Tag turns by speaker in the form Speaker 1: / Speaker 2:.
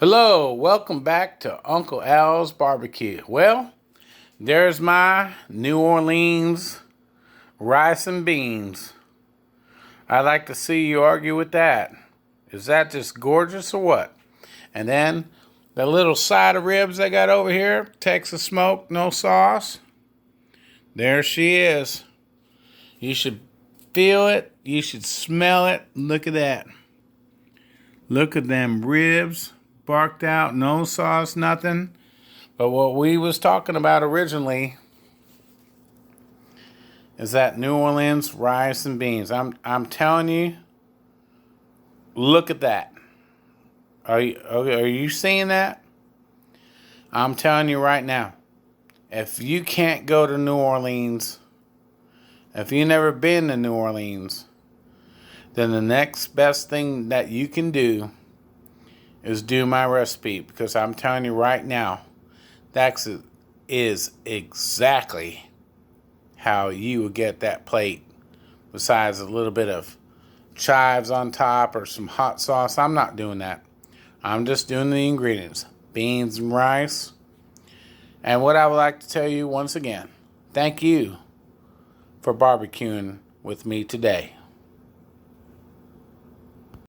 Speaker 1: Hello, welcome back to Uncle Al's Barbecue. Well, there's my New Orleans rice and beans. I'd like to see you argue with that. Is that just gorgeous or what? And then the little side of ribs I got over here, Texas smoke, no sauce. There she is. You should feel it. You should smell it. Look at that. Look at them ribs, barked out, no sauce, nothing. But what we was talking about originally is that New Orleans rice and beans. I'm telling you, look at that. Are you seeing that? I'm telling you right now. If you can't go to New Orleans, if you've never been to New Orleans, then the next best thing that you can do is do my recipe, because I'm telling you right now, that is exactly how you would get that plate, besides a little bit of chives on top or some hot sauce. I'm not doing that. I'm just doing the ingredients, beans and rice. And what I would like to tell you once again, thank you for barbecuing with me today.